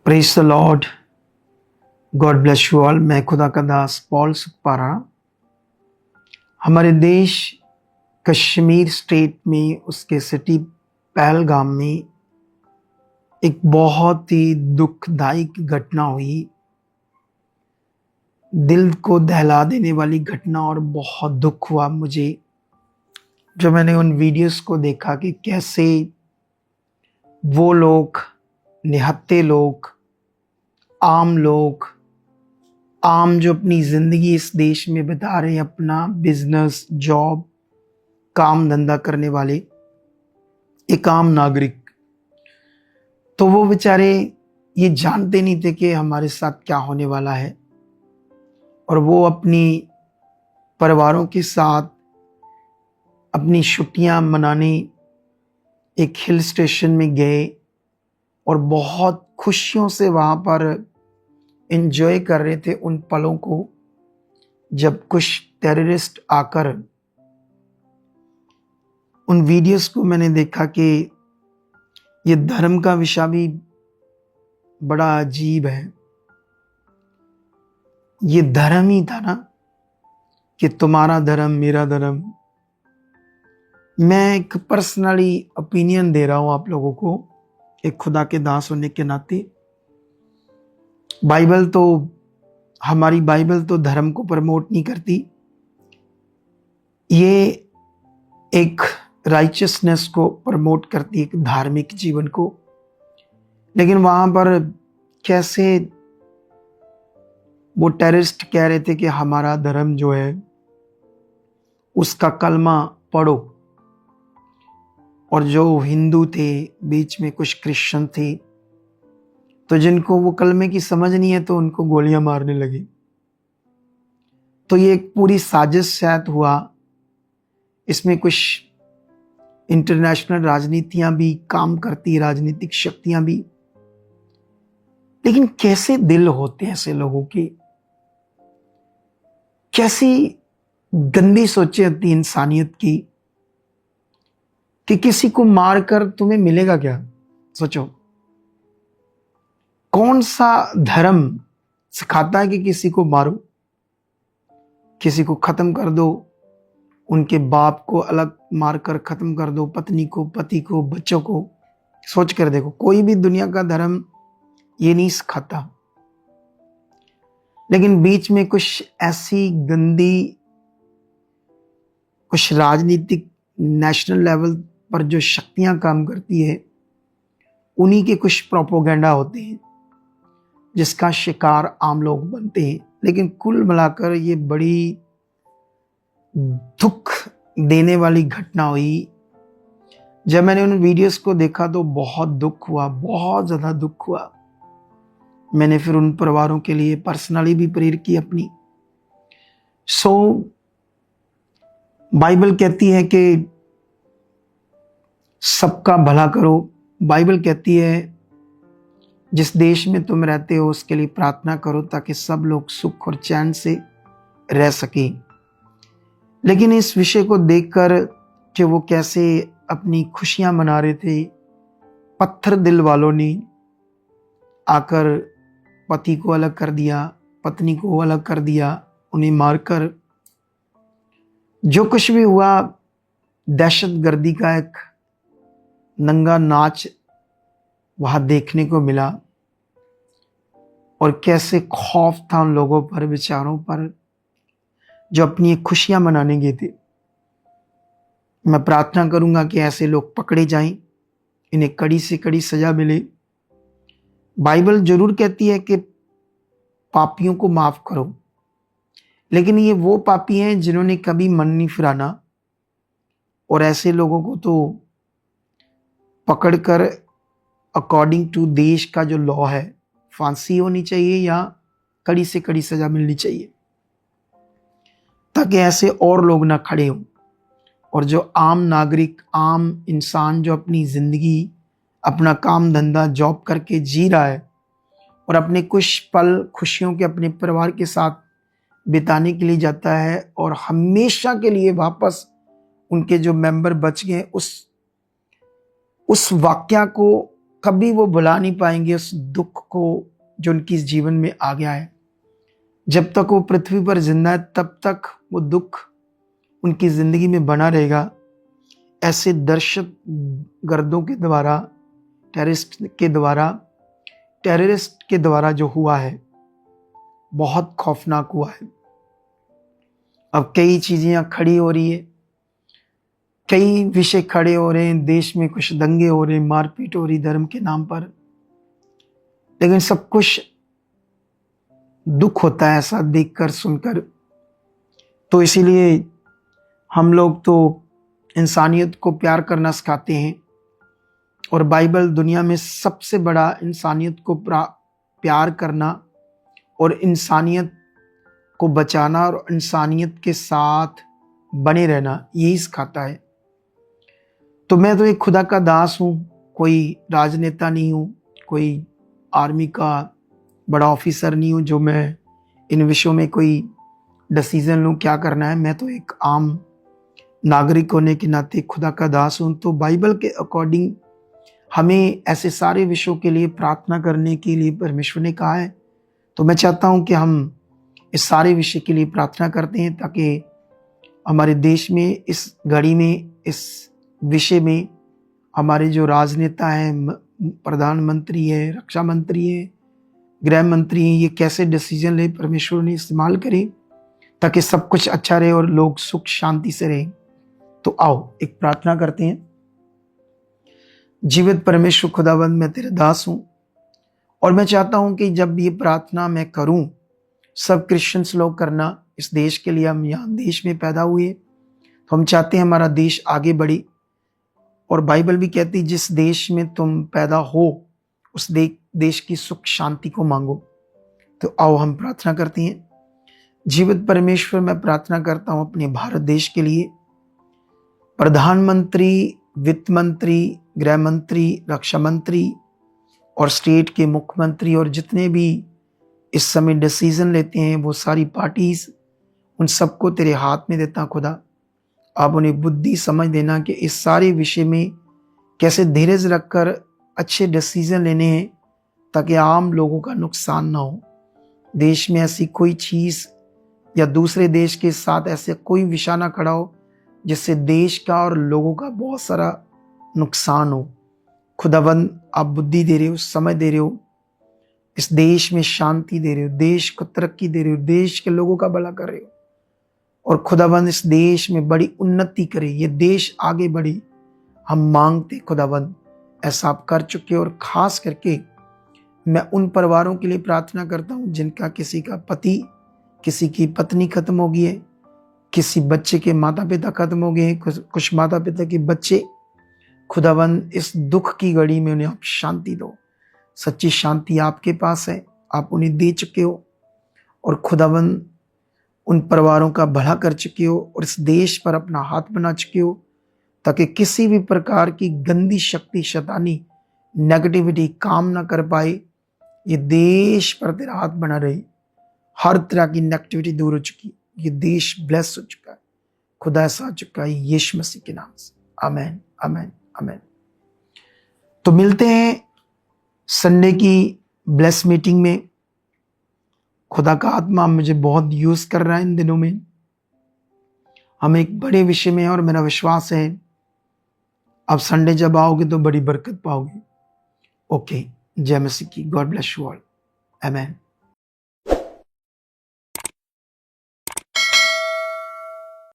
Praise the Lord. God bless you all. मैं खुदा का दास पॉल सुखपारा। हमारे देश कश्मीर स्टेट में उसके सिटी पहलगाम में एक बहुत ही दुखदायी घटना हुई, दिल को दहला देने वाली घटना, और बहुत दुख हुआ मुझे जो मैंने उन वीडियोस को देखा कि कैसे वो लोग, निहत्थे लोग, आम लोग, आम जो अपनी जिंदगी इस देश में बिता रहे हैं, अपना बिजनेस, जॉब, काम धंधा करने वाले एक आम नागरिक, तो वो बेचारे ये जानते नहीं थे कि हमारे साथ क्या होने वाला है। और वो अपनी परिवारों के साथ अपनी छुट्टियां मनाने एक हिल स्टेशन में गए और बहुत खुशियों से वहां पर एंजॉय कर रहे थे उन पलों को, जब कुछ टेररिस्ट आकर, उन वीडियोस को मैंने देखा कि ये धर्म का विषय भी बड़ा अजीब है। ये धर्म ही था ना कि तुम्हारा धर्म मेरा धर्म। मैं एक पर्सनली ओपिनियन दे रहा हूं आप लोगों को, एक खुदा के दास होने के नाते। बाइबल तो, हमारी बाइबल तो धर्म को प्रमोट नहीं करती, ये एक राइचियसनेस को प्रमोट करती है, एक धार्मिक जीवन को। लेकिन वहां पर कैसे वो टेररिस्ट कह रहे थे कि हमारा धर्म जो है उसका कलमा पढ़ो, और जो हिंदू थे, बीच में कुछ क्रिश्चियन थे, तो जिनको वो कलमे की समझ नहीं है तो उनको गोलियां मारने लगे। तो ये एक पूरी साजिश शायद हुआ। इसमें कुछ इंटरनेशनल राजनीतियां भी काम करती, राजनीतिक शक्तियां भी। लेकिन कैसे दिल होते हैं ऐसे लोगों के, कैसी गंदी सोचें होती इंसानियत की कि किसी को मारकर तुम्हें मिलेगा क्या। सोचो, कौन सा धर्म सिखाता है कि किसी को मारो, किसी को खत्म कर दो, उनके बाप को अलग मारकर खत्म कर दो, पत्नी को, पति को, बच्चों को। सोच कर देखो, कोई भी दुनिया का धर्म ये नहीं सिखाता। लेकिन बीच में कुछ ऐसी गंदी, कुछ राजनीतिक नेशनल लेवल पर जो शक्तियां काम करती है, उन्हीं के कुछ प्रोपोगेंडा होते हैं जिसका शिकार आम लोग बनते हैं। लेकिन कुल मिलाकर ये बड़ी दुख देने वाली घटना हुई। जब मैंने उन वीडियोस को देखा तो बहुत दुख हुआ, बहुत ज्यादा दुख हुआ। मैंने फिर उन परिवारों के लिए पर्सनली भी प्रेयर की अपनी। बाइबल कहती है कि सबका भला करो। बाइबल कहती है जिस देश में तुम रहते हो उसके लिए प्रार्थना करो ताकि सब लोग सुख और चैन से रह सके। लेकिन इस विषय को देखकर कि वो कैसे अपनी खुशियां मना रहे थे, पत्थर दिल वालों ने आकर पति को अलग कर दिया, पत्नी को अलग कर दिया, उन्हें मारकर। जो कुछ भी हुआ, दहशतगर्दी का एक नंगा नाच वहां देखने को मिला। और कैसे खौफ था उन लोगों पर, बेचारों पर, जो अपनी खुशियां मनाने गए थे। मैं प्रार्थना करूंगा कि ऐसे लोग पकड़े जाएं, इन्हें कड़ी से कड़ी सजा मिले। बाइबल जरूर कहती है कि पापियों को माफ करो, लेकिन ये वो पापी हैं जिन्होंने कभी मन नहीं फिराना। और ऐसे लोगों को तो पकड़कर अकॉर्डिंग टू देश का जो लॉ है फांसी होनी चाहिए या कड़ी से कड़ी सजा मिलनी चाहिए, ताकि ऐसे और लोग ना खड़े हों। और जो आम नागरिक, आम इंसान जो अपनी जिंदगी, अपना काम धंधा, जॉब करके जी रहा है और अपने कुछ पल खुशियों के अपने परिवार के साथ बिताने के लिए जाता है, और हमेशा के लिए वापस उनके जो मेंबर बच गए उस वाक्या को कभी वो भुला नहीं पाएंगे उस दुख को जो उनकी जीवन में आ गया है। जब तक वो पृथ्वी पर जिंदा है तब तक वो दुख उनकी जिंदगी में बना रहेगा। ऐसे दहशत गर्दों के द्वारा, टेररिस्ट के द्वारा जो हुआ है बहुत खौफनाक हुआ है। अब कई चीजें खड़ी हो रही है, कई विषय खड़े हो रहे हैं, देश में कुछ दंगे हो रहे हैं, मारपीट हो रही धर्म के नाम पर, लेकिन सब कुछ दुख होता है ऐसा देखकर सुनकर। तो इसीलिए हम लोग तो इंसानियत को प्यार करना सिखाते हैं, और बाइबल दुनिया में सबसे बड़ा इंसानियत को प्यार करना और इंसानियत को बचाना और इंसानियत के साथ बने रहना यही सिखाता है। तो मैं तो एक खुदा का दास हूँ, कोई राजनेता नहीं हूँ, कोई आर्मी का बड़ा ऑफिसर नहीं हूँ जो मैं इन विषयों में कोई डिसीजन लूँ क्या करना है। मैं तो एक आम नागरिक होने के नाते खुदा का दास हूँ। तो बाइबल के अकॉर्डिंग हमें ऐसे सारे विषयों के लिए प्रार्थना करने के लिए परमेश्वर ने कहा है। तो मैं चाहता हूँ कि हम इस सारे विषय के लिए प्रार्थना करते हैं, ताकि हमारे देश में इस घड़ी में, इस विषय में हमारे जो राजनेता हैं, प्रधानमंत्री है, रक्षा मंत्री है, गृह मंत्री हैं, ये कैसे डिसीजन ले परमेश्वर ने इस्तेमाल करें ताकि सब कुछ अच्छा रहे और लोग सुख शांति से रहें। तो आओ एक प्रार्थना करते हैं। जीवित परमेश्वर खुदावंद, मैं तेरे दास हूं और मैं चाहता हूं कि जब ये प्रार्थना मैं करूं, सब क्रिश्चियंस लोग करना, इस देश के लिए हम यहाँ देश में पैदा हुए तो हम चाहते हैं हमारा देश आगे बढ़े। और बाइबल भी कहती है जिस देश में तुम पैदा हो उस देश की सुख शांति को मांगो। तो आओ हम प्रार्थना करते हैं। जीवित परमेश्वर, मैं प्रार्थना करता हूं अपने भारत देश के लिए, प्रधानमंत्री, वित्त मंत्री, गृह मंत्री, रक्षा मंत्री और स्टेट के मुख्यमंत्री और जितने भी इस समय डिसीजन लेते हैं वो सारी पार्टीज, उन सबको तेरे हाथ में देता खुदा। आप उन्हें बुद्धि समझ देना कि इस सारे विषय में कैसे धीरज रखकर अच्छे डिसीजन लेने हैं ताकि आम लोगों का नुकसान ना हो। देश में ऐसी कोई चीज या दूसरे देश के साथ ऐसे कोई विषय ना खड़ा हो जिससे देश का और लोगों का बहुत सारा नुकसान हो। खुदावंद, आप बुद्धि दे रहे हो, समय दे रहे हो, इस देश में शांति दे रहे हो, देश को तरक्की दे रहे हो, देश के लोगों का भला कर रहे हो। और खुदावंद इस देश में बड़ी उन्नति करे, ये देश आगे बढ़े, हम मांगते खुदावंद ऐसा आप कर चुके हो। और खास करके मैं उन परिवारों के लिए प्रार्थना करता हूँ जिनका किसी का पति, किसी की पत्नी खत्म हो गई है, किसी बच्चे के माता पिता खत्म हो गए हैं, कुछ माता पिता के बच्चे। खुदावंद इस दुख की घड़ी में उन्हें आप शांति दो। सच्ची शांति आपके पास है, आप उन्हें दे चुके हो और खुदावंद उन परिवारों का भला कर चुके हो और इस देश पर अपना हाथ बना चुके हो ताकि किसी भी प्रकार की गंदी शक्ति, शैतानी, नेगेटिविटी काम ना कर पाए। ये देश पर तेरा हाथ बना रहे, हर तरह की नेगेटिविटी दूर हो चुकी, ये देश ब्लेस हो चुका है, खुदा ऐसा चुका है यीशु मसीह के नाम से। आमीन, आमीन, आमीन। तो मिलते हैं संडे की ब्लेस मीटिंग में। खुदा का आत्मा मुझे बहुत यूज कर रहा है इन दिनों में, हम एक बड़े विषय में, और मेरा विश्वास है आप संडे जब आओगे तो बड़ी बरकत पाओगे। ओके, जय मसीह की। God bless you all. आमीन।